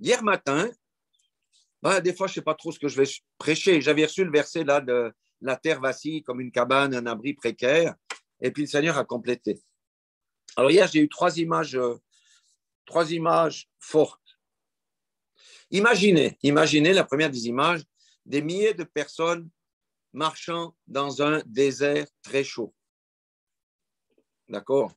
hier matin, des fois, je ne sais pas trop ce que je vais prêcher. J'avais reçu le verset là de la terre vacille comme une cabane, un abri précaire. Et puis le Seigneur a complété. Alors hier, j'ai eu trois images fortes. Imaginez la première des images, des milliers de personnes marchant dans un désert très chaud. D'accord?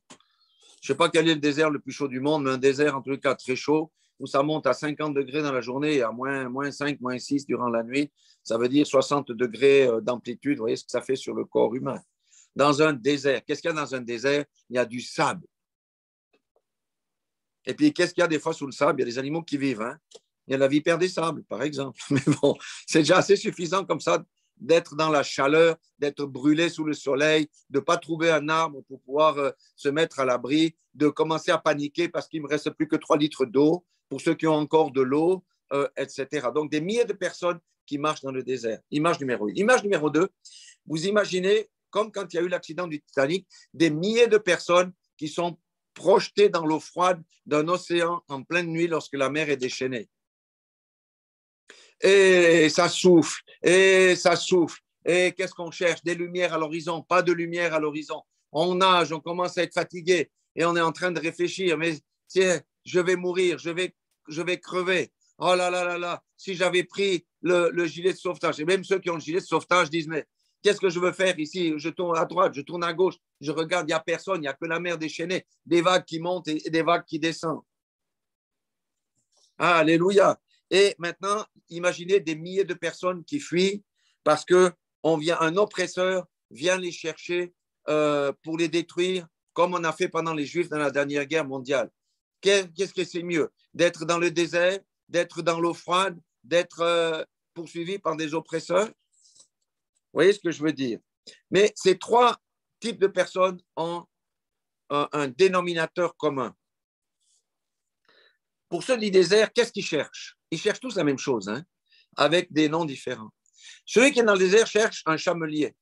Je ne sais pas quel est le désert le plus chaud du monde, mais un désert en tout cas très chaud, où ça monte à 50 degrés dans la journée et à moins 5, moins 6 durant la nuit. Ça veut dire 60 degrés d'amplitude. Vous voyez ce que ça fait sur le corps humain. Dans un désert, qu'est-ce qu'il y a dans un désert? Il y a du sable. Et puis, qu'est-ce qu'il y a des fois sous le sable? Il y a des animaux qui vivent. Hein? Il y a la vipère des sables, par exemple. Mais bon, c'est déjà assez suffisant comme ça d'être dans la chaleur, d'être brûlé sous le soleil, de ne pas trouver un arbre pour pouvoir se mettre à l'abri, de commencer à paniquer parce qu'il ne me reste plus que 3 litres d'eau pour ceux qui ont encore de l'eau, etc. Donc, des milliers de personnes qui marchent dans le désert. Image numéro 1. Image numéro 2, vous imaginez, comme quand il y a eu l'accident du Titanic, des milliers de personnes qui sont projetées dans l'eau froide d'un océan en pleine nuit lorsque la mer est déchaînée. Et ça souffle, et ça souffle. Et qu'est-ce qu'on cherche? Des lumières à l'horizon, pas de lumière à l'horizon. On nage, on commence à être fatigué et on est en train de réfléchir. Mais tiens, je vais mourir, je vais crever. Oh là là là là, si j'avais pris le gilet de sauvetage. Et même ceux qui ont le gilet de sauvetage disent, mais qu'est-ce que je veux faire ici? Je tourne à droite, je tourne à gauche, je regarde, il n'y a personne, il n'y a que la mer déchaînée, des vagues qui montent et des vagues qui descendent. Ah, alléluia. Et maintenant, imaginez des milliers de personnes qui fuient parce un oppresseur vient les chercher pour les détruire, comme on a fait pendant les Juifs dans la dernière guerre mondiale. Qu'est-ce que c'est mieux? D'être dans le désert, d'être dans l'eau froide, d'être poursuivi par des oppresseurs? Vous voyez ce que je veux dire? Mais ces trois types de personnes ont un dénominateur commun. Pour ceux du désert, qu'est-ce qu'ils cherchent? Ils cherchent tous la même chose, hein, avec des noms différents. Celui qui est dans le désert cherche un chamelier,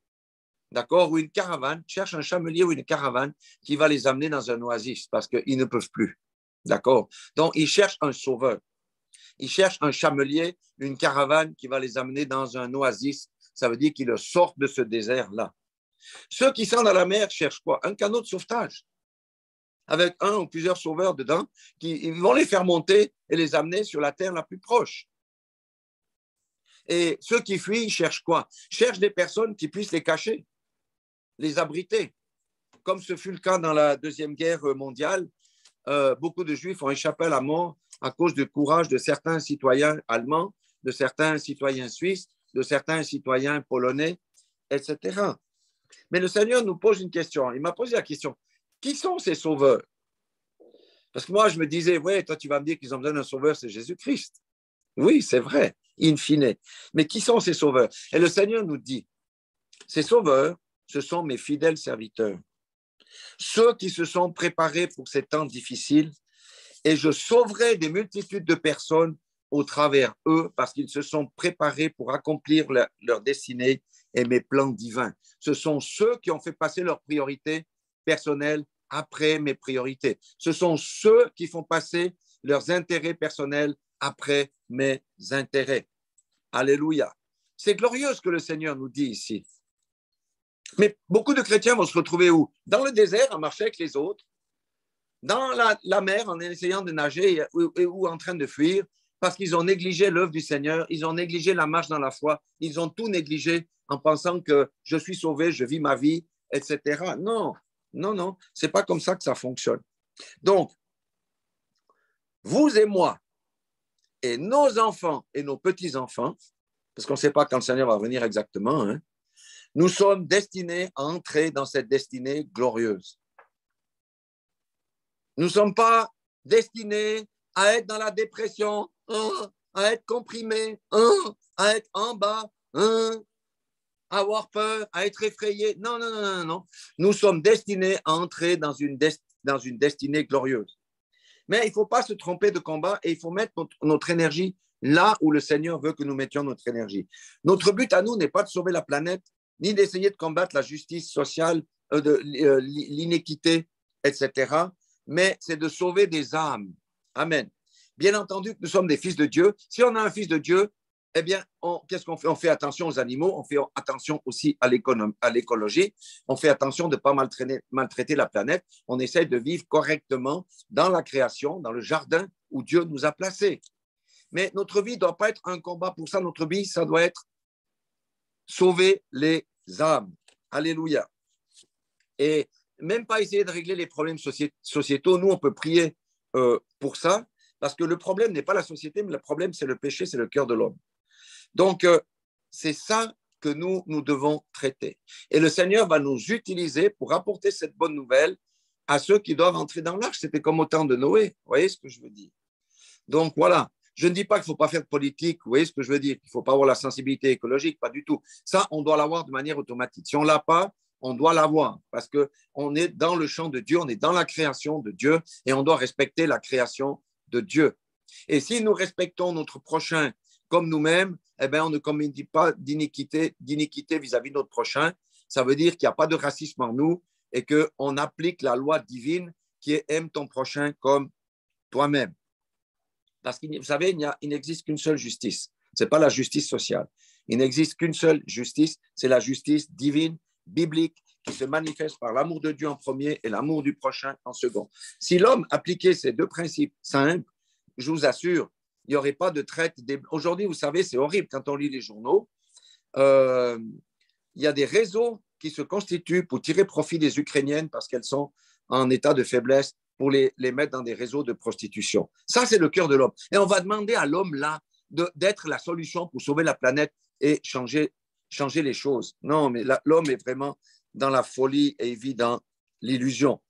d'accord, ou une caravane, cherche un chamelier ou une caravane qui va les amener dans un oasis parce qu'ils ne peuvent plus, d'accord? Donc, ils cherchent un sauveur. Ils cherchent un chamelier, une caravane qui va les amener dans un oasis. Ça veut dire qu'ils le sortent de ce désert-là. Ceux qui sont dans la mer cherchent quoi? Un canot de sauvetage, avec un ou plusieurs sauveurs dedans, qui vont les faire monter et les amener sur la terre la plus proche. Et ceux qui fuient, ils cherchent quoi? Cherchent des personnes qui puissent les cacher, les abriter. Comme ce fut le cas dans la Deuxième Guerre mondiale, beaucoup de Juifs ont échappé à la mort à cause du courage de certains citoyens allemands, de certains citoyens suisses, de certains citoyens polonais, etc. Mais le Seigneur nous pose une question. Il m'a posé la question, qui sont ces sauveurs? Parce que moi, je me disais, ouais, toi, tu vas me dire qu'ils ont besoin d'un sauveur, c'est Jésus-Christ. Oui, c'est vrai, in fine. Mais qui sont ces sauveurs? Et le Seigneur nous dit, ces sauveurs, ce sont mes fidèles serviteurs, ceux qui se sont préparés pour ces temps difficiles, et je sauverai des multitudes de personnes au travers eux, parce qu'ils se sont préparés pour accomplir leur destinée et mes plans divins. Ce sont ceux qui ont fait passer leurs priorités personnelles après mes priorités. Ce sont ceux qui font passer leurs intérêts personnels après mes intérêts. Alléluia. C'est glorieux ce que le Seigneur nous dit ici. Mais beaucoup de chrétiens vont se retrouver où? Dans le désert, à marcher avec les autres, dans la mer, en essayant de nager ou en train de fuir, parce qu'ils ont négligé l'œuvre du Seigneur, ils ont négligé la marche dans la foi, ils ont tout négligé en pensant que je suis sauvé, je vis ma vie, etc. Non, non, non, c'est pas comme ça que ça fonctionne. Donc, vous et moi, et nos enfants et nos petits-enfants, parce qu'on ne sait pas quand le Seigneur va venir exactement, hein, nous sommes destinés à entrer dans cette destinée glorieuse. Nous ne sommes pas destinés à être dans la dépression, à être comprimés, à être en bas, à avoir peur, à être effrayés. Non, non, non, non, non. Nous sommes destinés à entrer dans une destinée glorieuse. Mais il ne faut pas se tromper de combat et il faut mettre notre énergie là où le Seigneur veut que nous mettions notre énergie. Notre but à nous n'est pas de sauver la planète, ni d'essayer de combattre la justice sociale, l'inéquité, etc., mais c'est de sauver des âmes. Amen. Bien entendu que nous sommes des fils de Dieu. Si on a un fils de Dieu, eh bien, qu'est-ce qu'on fait? On fait attention aux animaux, on fait attention aussi à l'écologie, on fait attention de ne pas maltraiter la planète, on essaie de vivre correctement dans la création, dans le jardin où Dieu nous a placés. Mais notre vie ne doit pas être un combat. Pour ça, notre vie, ça doit être sauver les âmes. Alléluia. Et même pas essayer de régler les problèmes sociétaux. Nous, on peut prier pour ça, parce que le problème n'est pas la société, mais le problème, c'est le péché, c'est le cœur de l'homme. Donc, c'est ça que nous devons traiter. Et le Seigneur va nous utiliser pour apporter cette bonne nouvelle à ceux qui doivent entrer dans l'arche. C'était comme au temps de Noé. Vous voyez ce que je veux dire? Donc, voilà. Je ne dis pas qu'il ne faut pas faire de politique. Vous voyez ce que je veux dire? Il ne faut pas avoir la sensibilité écologique. Pas du tout. Ça, on doit l'avoir de manière automatique. Si on ne l'a pas, on doit l'avoir parce qu'on est dans le champ de Dieu, on est dans la création de Dieu et on doit respecter la création de Dieu. Et si nous respectons notre prochain comme nous-mêmes, eh bien, on ne commet pas d'iniquité vis-à-vis de notre prochain. Ça veut dire qu'il n'y a pas de racisme en nous et qu'on applique la loi divine qui est aime ton prochain comme toi-même. Parce que vous savez, il n'existe qu'une seule justice. Ce n'est pas la justice sociale. Il n'existe qu'une seule justice, c'est la justice divine, biblique, qui se manifeste par l'amour de Dieu en premier et l'amour du prochain en second. Si l'homme appliquait ces deux principes simples, je vous assure, il n'y aurait pas de traite. Aujourd'hui, vous savez, c'est horrible quand on lit les journaux. Il y a des réseaux qui se constituent pour tirer profit des Ukrainiennes parce qu'elles sont en état de faiblesse pour les mettre dans des réseaux de prostitution. Ça, c'est le cœur de l'homme. Et on va demander à l'homme là d'être la solution pour sauver la planète et changer les choses. Non, mais l'homme est vraiment dans la folie et vit dans l'illusion.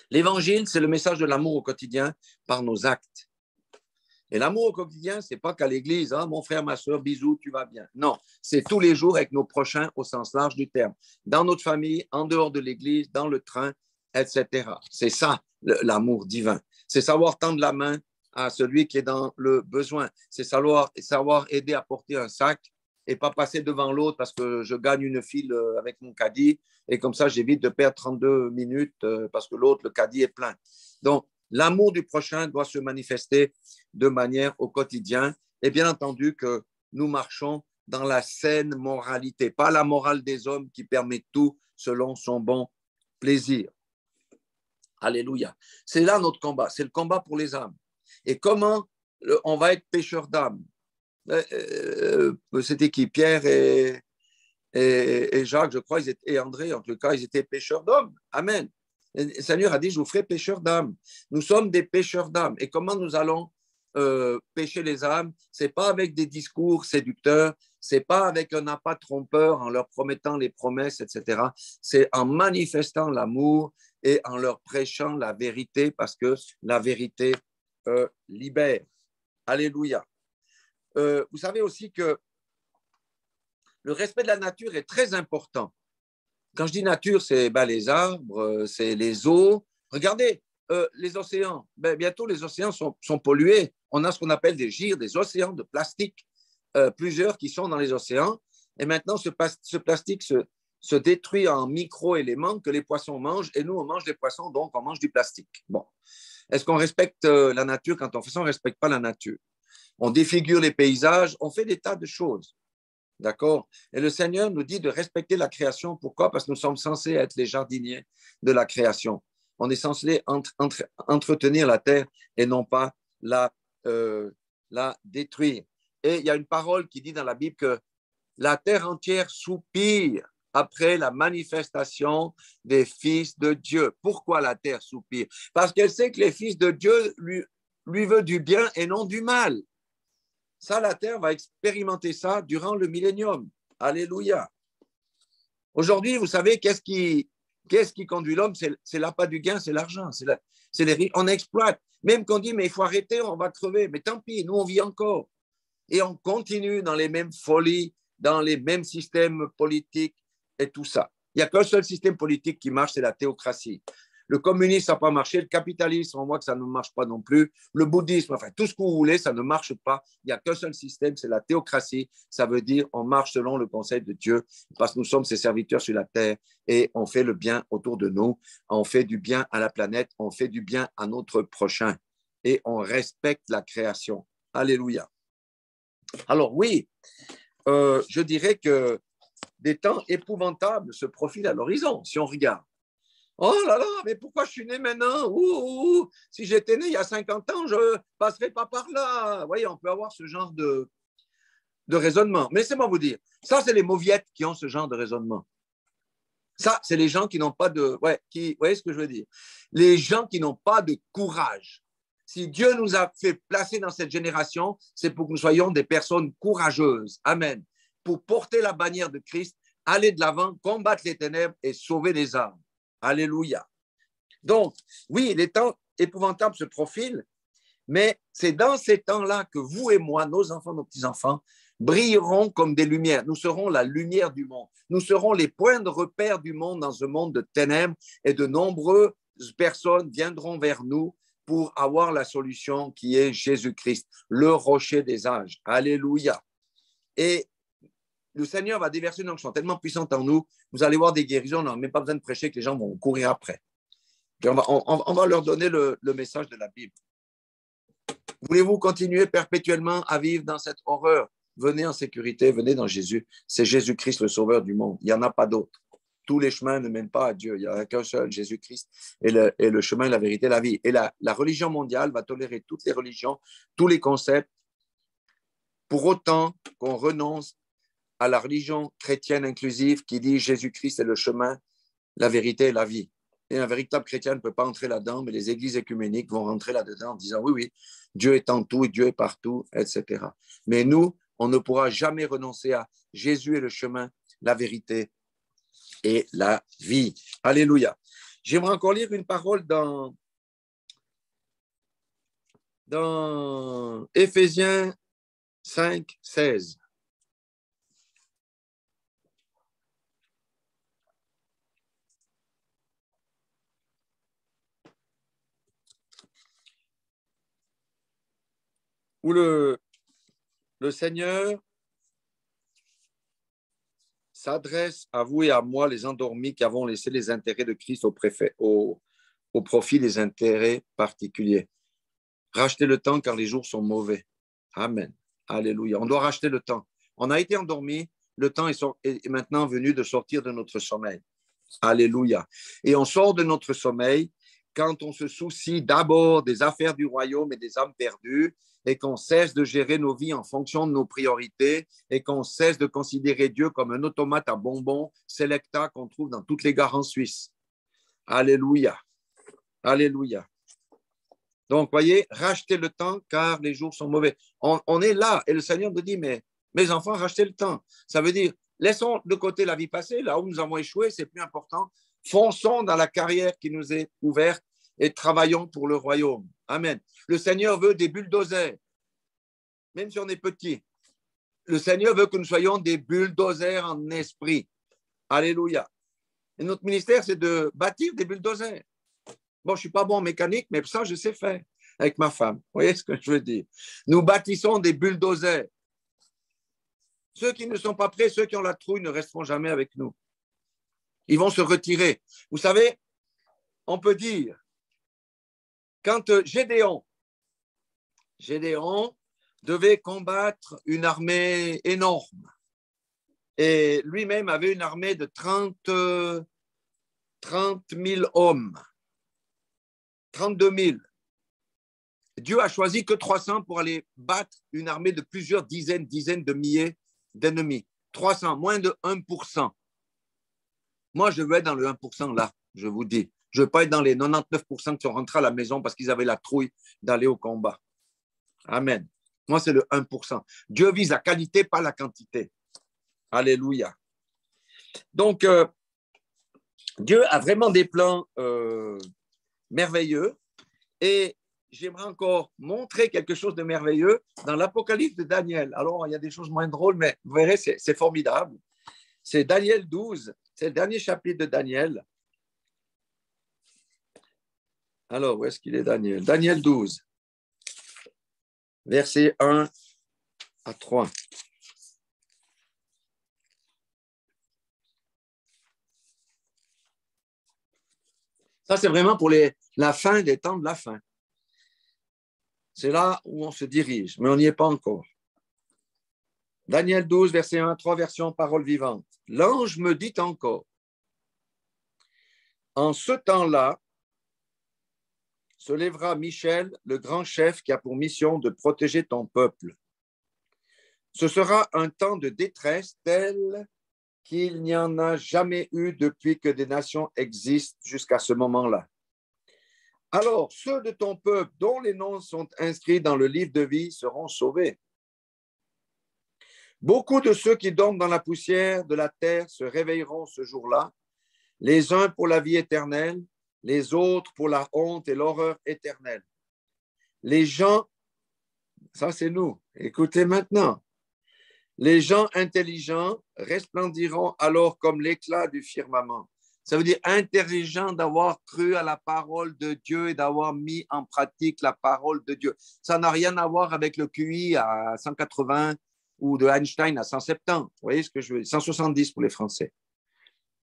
L'évangile, c'est le message de l'amour au quotidien par nos actes. Et l'amour au quotidien, ce n'est pas qu'à l'église, hein, mon frère, ma soeur, bisous, tu vas bien. Non, c'est tous les jours avec nos prochains au sens large du terme. Dans notre famille, en dehors de l'église, dans le train, etc. C'est ça, l'amour divin. C'est savoir tendre la main à celui qui est dans le besoin. C'est savoir aider à porter un sac et pas passer devant l'autre parce que je gagne une file avec mon caddie et comme ça, j'évite de perdre 32 minutes parce que l'autre, le caddie est plein. Donc, l'amour du prochain doit se manifester de manière au quotidien. Et bien entendu que nous marchons dans la saine moralité, pas la morale des hommes qui permet tout selon son bon plaisir. Alléluia. C'est là notre combat, c'est le combat pour les âmes. Et comment on va être pêcheurs d'âmes? C'était qui? Pierre et Jacques, je crois, et André, en tout cas, ils étaient pêcheurs d'hommes. Amen. Le Seigneur a dit, je vous ferai pêcheurs d'âmes. Nous sommes des pêcheurs d'âmes. Et comment nous allons pêcher les âmes? Ce n'est pas avec des discours séducteurs, ce n'est pas avec un appât trompeur en leur promettant les promesses, etc. C'est en manifestant l'amour et en leur prêchant la vérité parce que la vérité libère. Alléluia. Vous savez aussi que le respect de la nature est très important. Quand je dis nature, c'est les arbres, c'est les eaux. Regardez, les océans. Bientôt, les océans sont pollués. On a ce qu'on appelle des gyres, des océans de plastique, plusieurs qui sont dans les océans. Et maintenant, ce plastique se détruit en micro-éléments que les poissons mangent. Et nous, on mange des poissons, donc on mange du plastique. Bon. Est-ce qu'on respecte la nature? Quand on fait ça, on ne respecte pas la nature. On défigure les paysages, on fait des tas de choses. D'accord? Et le Seigneur nous dit de respecter la création. Pourquoi? Parce que nous sommes censés être les jardiniers de la création. On est censé entretenir la terre et non pas la détruire. Et il y a une parole qui dit dans la Bible que la terre entière soupire après la manifestation des fils de Dieu. Pourquoi la terre soupire? Parce qu'elle sait que les fils de Dieu lui veulent du bien et non du mal. Ça, la terre va expérimenter ça durant le millénium. Alléluia. Aujourd'hui, vous savez, qu'est-ce qui conduit l'homme? C'est l'appât du gain, c'est l'argent. On exploite. Même qu'on dit, mais il faut arrêter, on va crever. Mais tant pis, nous, on vit encore. Et on continue dans les mêmes folies, dans les mêmes systèmes politiques et tout ça. Il n'y a qu'un seul système politique qui marche, c'est la théocratie. Le communisme n'a pas marché, le capitalisme, on voit que ça ne marche pas non plus, le bouddhisme, enfin tout ce que vous voulez, ça ne marche pas. Il n'y a qu'un seul système, c'est la théocratie. Ça veut dire on marche selon le conseil de Dieu parce que nous sommes ses serviteurs sur la terre et on fait le bien autour de nous, on fait du bien à la planète, on fait du bien à notre prochain. et on respecte la création. Alléluia. Alors oui, je dirais que des temps épouvantables se profilent à l'horizon, si on regarde. Oh là là, mais pourquoi je suis né maintenant? Si j'étais né il y a 50 ans, je ne passerais pas par là. Vous voyez, on peut avoir ce genre de raisonnement. Mais laissez-moi vous dire, ça, c'est les mauviettes qui ont ce genre de raisonnement. Ça, c'est les gens qui n'ont pas de... Ouais, vous voyez ce que je veux dire? Les gens qui n'ont pas de courage. Si Dieu nous a fait placer dans cette génération, c'est pour que nous soyons des personnes courageuses. Amen. Pour porter la bannière de Christ, aller de l'avant, combattre les ténèbres et sauver les âmes. Alléluia. Donc, oui, les temps épouvantables se profilent, mais c'est dans ces temps-là que vous et moi, nos enfants, nos petits-enfants, brilleront comme des lumières. Nous serons la lumière du monde. Nous serons les points de repère du monde dans ce monde de ténèbres et de nombreuses personnes viendront vers nous pour avoir la solution qui est Jésus-Christ, le rocher des âges. Alléluia. Et le Seigneur va déverser une onction tellement puissante en nous, vous allez voir des guérisons, on n'a même pas besoin de prêcher que les gens vont courir après. Puis on va leur donner le message de la Bible. Voulez-vous continuer perpétuellement à vivre dans cette horreur? Venez en sécurité, venez dans Jésus. C'est Jésus-Christ le sauveur du monde. Il n'y en a pas d'autre. Tous les chemins ne mènent pas à Dieu. Il n'y en a qu'un seul, Jésus-Christ, et le chemin, la vérité, la vie. Et la religion mondiale va tolérer toutes les religions, tous les concepts, pour autant qu'on renonce à la religion chrétienne inclusive qui dit Jésus-Christ est le chemin, la vérité et la vie. Et un véritable chrétien ne peut pas entrer là-dedans, mais les églises écuméniques vont rentrer là-dedans en disant oui, oui, Dieu est en tout et Dieu est partout, etc. Mais nous, on ne pourra jamais renoncer à Jésus est le chemin, la vérité et la vie. Alléluia. J'aimerais encore lire une parole dans Éphésiens 5, 16. Où le Seigneur s'adresse à vous et à moi, les endormis, qui avons laissé les intérêts de Christ au profit des intérêts particuliers. Rachetez le temps car les jours sont mauvais. Amen. Alléluia. On doit racheter le temps. On a été endormi, le temps est maintenant venu de sortir de notre sommeil. Alléluia. Et on sort de notre sommeil quand on se soucie d'abord des affaires du royaume et des âmes perdues et qu'on cesse de gérer nos vies en fonction de nos priorités et qu'on cesse de considérer Dieu comme un automate à bonbons Selecta qu'on trouve dans toutes les gares en Suisse. Alléluia. Alléluia. Donc, voyez, rachetez le temps car les jours sont mauvais. On est là et le Seigneur nous dit, mais mes enfants, rachetez le temps. Ça veut dire, laissons de côté la vie passée, là où nous avons échoué, c'est plus important. Fonçons dans la carrière qui nous est ouverte et travaillons pour le royaume. Amen. Le Seigneur veut des bulldozers, même si on est petit. Le Seigneur veut que nous soyons des bulldozers en esprit. Alléluia. Et notre ministère, c'est de bâtir des bulldozers. Bon, je ne suis pas bon en mécanique, mais ça, je sais faire avec ma femme. Vous voyez ce que je veux dire? Nous bâtissons des bulldozers. Ceux qui ne sont pas prêts, ceux qui ont la trouille, ne resteront jamais avec nous. Ils vont se retirer. Vous savez, on peut dire, quand Gédéon devait combattre une armée énorme, et lui-même avait une armée de 30 000 hommes, 32 000. Dieu a choisi que 300 pour aller battre une armée de plusieurs dizaines de milliers d'ennemis. 300, moins de 1%. Moi, je veux être dans le 1% là, je vous dis. Je ne veux pas être dans les 99% qui sont rentrés à la maison parce qu'ils avaient la trouille d'aller au combat. Amen. Moi, c'est le 1%. Dieu vise la qualité, pas la quantité. Alléluia. Donc, Dieu a vraiment des plans merveilleux et j'aimerais encore montrer quelque chose de merveilleux dans l'Apocalypse de Daniel. Alors, il y a des choses moins drôles, mais vous verrez, c'est formidable. C'est Daniel 12, c'est le dernier chapitre de Daniel. Alors, où est-ce qu'il est, Daniel? Daniel 12, versets 1 à 3. Ça, c'est vraiment pour la fin des temps de la fin. C'est là où on se dirige, mais on n'y est pas encore. Daniel 12, verset 1, 3 versions, parole vivante. L'ange me dit encore, en ce temps-là, se lèvera Michel, le grand chef qui a pour mission de protéger ton peuple. Ce sera un temps de détresse tel qu'il n'y en a jamais eu depuis que des nations existent jusqu'à ce moment-là. Alors, ceux de ton peuple dont les noms sont inscrits dans le livre de vie seront sauvés. Beaucoup de ceux qui dorment dans la poussière de la terre se réveilleront ce jour-là, les uns pour la vie éternelle, les autres pour la honte et l'horreur éternelle. Les gens, ça c'est nous, écoutez maintenant, les gens intelligents resplendiront alors comme l'éclat du firmament. Ça veut dire intelligent d'avoir cru à la parole de Dieu et d'avoir mis en pratique la parole de Dieu. Ça n'a rien à voir avec le QI à 180 ou de Einstein à 170. Vous voyez ce que je veux dire? 170 pour les Français.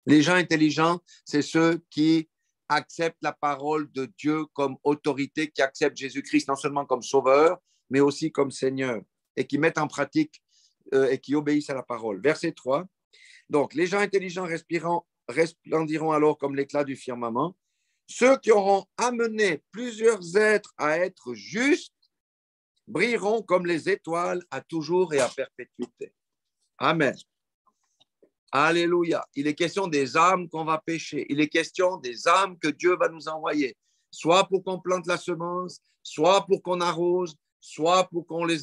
Les gens intelligents, c'est ceux qui acceptent la parole de Dieu comme autorité, qui acceptent Jésus-Christ non seulement comme sauveur, mais aussi comme Seigneur, et qui mettent en pratique et qui obéissent à la parole. Verset 3. Donc, les gens intelligents resplendiront alors comme l'éclat du firmament. Ceux qui auront amené plusieurs êtres à être justes brilleront comme les étoiles à toujours et à perpétuité. Amen. Alléluia. Il est question des âmes qu'on va pêcher. Il est question des âmes que Dieu va nous envoyer, soit pour qu'on plante la semence, soit pour qu'on arrose, soit pour qu'on les,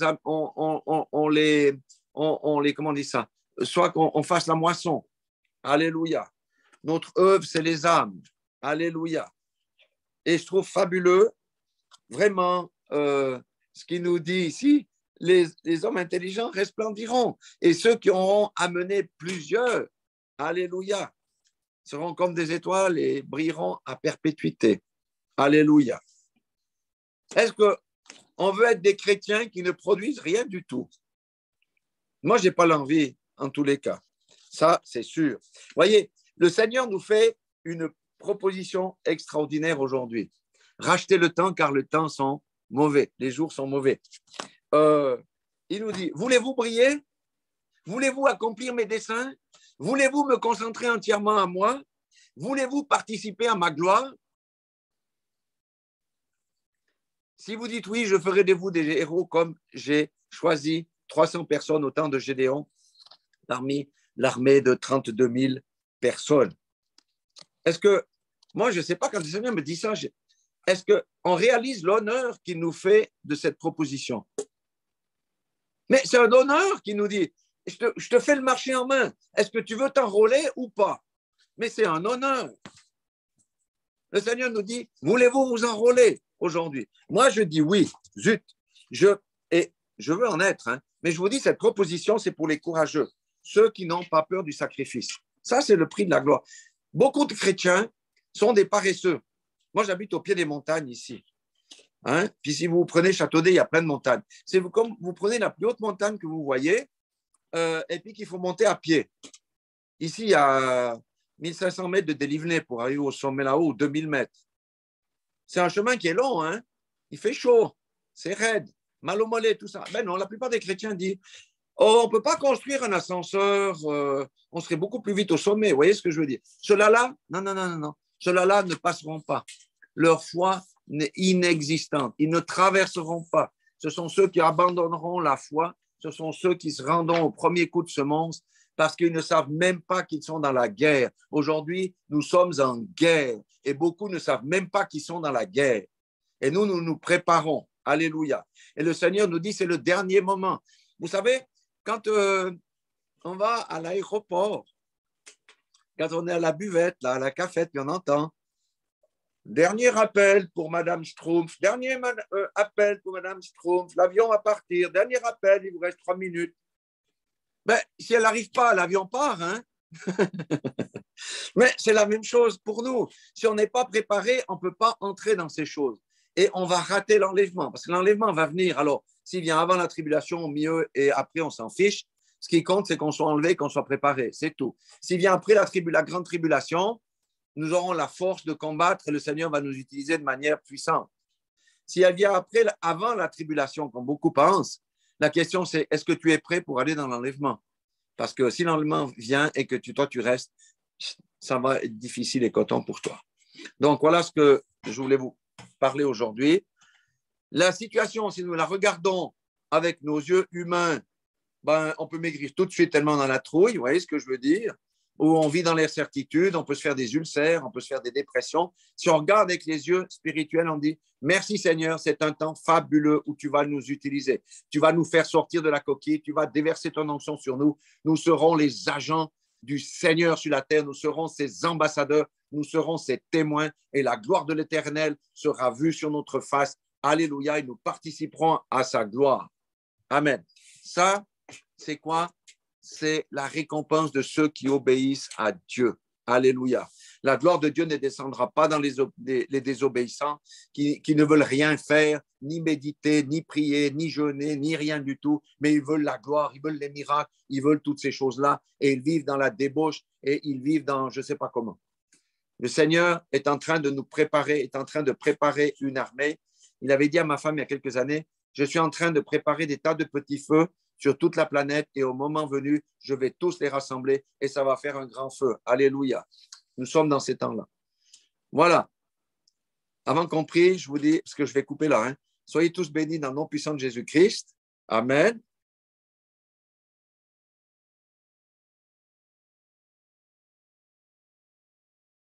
comment on dit ça, soit qu'on fasse la moisson. Alléluia. Notre œuvre, c'est les âmes. Alléluia. Et je trouve fabuleux, vraiment, ce qu'il nous dit ici, les hommes intelligents resplendiront. Et ceux qui auront amené plusieurs, alléluia, seront comme des étoiles et brilleront à perpétuité. Alléluia. Est-ce qu'on veut être des chrétiens qui ne produisent rien du tout? Moi, je n'ai pas l'envie, en tous les cas. Ça, c'est sûr. Voyez, le Seigneur nous fait une proposition extraordinaire aujourd'hui. Rachetez le temps car le temps sont mauvais. Les jours sont mauvais. Il nous dit, voulez-vous briller? Voulez-vous accomplir mes desseins? Voulez-vous me concentrer entièrement à moi? Voulez-vous participer à ma gloire? Si vous dites oui, je ferai de vous des héros comme j'ai choisi 300 personnes au temps de Gédéon parmi l'armée de 32 000 personnes. Est-ce que, moi je ne sais pas quand le Seigneur me dit ça, est-ce qu'on réalise l'honneur qu'il nous fait de cette proposition? Mais c'est un honneur qu'il nous dit, je te fais le marché en main, est-ce que tu veux t'enrôler ou pas? Mais c'est un honneur. Le Seigneur nous dit, voulez-vous vous enrôler aujourd'hui? Moi, je dis oui, zut, je veux en être, hein, mais je vous dis, cette proposition, c'est pour les courageux, ceux qui n'ont pas peur du sacrifice. Ça, c'est le prix de la gloire. Beaucoup de chrétiens sont des paresseux. Moi, j'habite au pied des montagnes ici. Hein? Puis si vous prenez Châteaudet, il y a plein de montagnes. C'est comme vous prenez la plus haute montagne que vous voyez et puis qu'il faut monter à pied. Ici, il y a 1500 mètres de dénivelé pour arriver au sommet là-haut, 2000 mètres. C'est un chemin qui est long, hein? Il fait chaud, c'est raide, mal au mollet, tout ça. Ben non, la plupart des chrétiens disent oh, on ne peut pas construire un ascenseur, on serait beaucoup plus vite au sommet. Vous voyez ce que je veux dire? Ceux-là, non. Ceux-là ne passeront pas. Leur foi est inexistante. Ils ne traverseront pas. Ce sont ceux qui abandonneront la foi. Ce sont ceux qui se rendront au premier coup de semonce parce qu'ils ne savent même pas qu'ils sont dans la guerre. Aujourd'hui, nous sommes en guerre et beaucoup ne savent même pas qu'ils sont dans la guerre. Et nous nous préparons. Alléluia. Et le Seigneur nous dit, c'est le dernier moment. Vous savez, quand on va à l'aéroport, quand on est à la buvette, là, à la cafette, puis on entend dernier appel pour Madame Schtroumpf, dernier appel pour Madame Schtroumpf, l'avion va partir, dernier appel, il vous reste 3 minutes. Ben, si elle n'arrive pas, l'avion part, hein? Mais c'est la même chose pour nous. Si on n'est pas préparé, on ne peut pas entrer dans ces choses. Et on va rater l'enlèvement, parce que l'enlèvement va venir. Alors, s'il vient avant la tribulation, au milieu et après, on s'en fiche. Ce qui compte, c'est qu'on soit enlevé, qu'on soit préparé. C'est tout. S'il vient après la grande tribulation, nous aurons la force de combattre et le Seigneur va nous utiliser de manière puissante. Si elle vient après, avant la tribulation, comme beaucoup pensent, la question c'est est-ce que tu es prêt pour aller dans l'enlèvement? Parce que si l'enlèvement vient et que toi tu restes, ça va être difficile et coton pour toi. Donc voilà ce que je voulais vous parler aujourd'hui. La situation, si nous la regardons avec nos yeux humains, on peut maigrir tout de suite tellement dans la trouille, vous voyez ce que je veux dire? Où on vit dans l'incertitude, on peut se faire des ulcères, on peut se faire des dépressions. Si on regarde avec les yeux spirituels, on dit merci Seigneur, c'est un temps fabuleux où tu vas nous utiliser. Tu vas nous faire sortir de la coquille, tu vas déverser ton onction sur nous. Nous serons les agents du Seigneur sur la terre, nous serons ses ambassadeurs, nous serons ses témoins et la gloire de l'Éternel sera vue sur notre face. Alléluia, et nous participerons à sa gloire. Amen. Ça, c'est quoi? C'est la récompense de ceux qui obéissent à Dieu. Alléluia. La gloire de Dieu ne descendra pas dans les désobéissants qui ne veulent rien faire, ni méditer, ni prier, ni jeûner, ni rien du tout, mais ils veulent la gloire, ils veulent les miracles, ils veulent toutes ces choses-là et ils vivent dans la débauche et ils vivent dans je ne sais pas comment. Le Seigneur est en train de nous préparer, est en train de préparer une armée. Il avait dit à ma femme il y a quelques années, je suis en train de préparer des tas de petits feux sur toute la planète et au moment venu, je vais tous les rassembler et ça va faire un grand feu. Alléluia. Nous sommes dans ces temps-là. Voilà. Avant qu'on prie, je vous dis, parce que je vais couper là, soyez tous bénis dans le nom puissant de Jésus-Christ. Amen.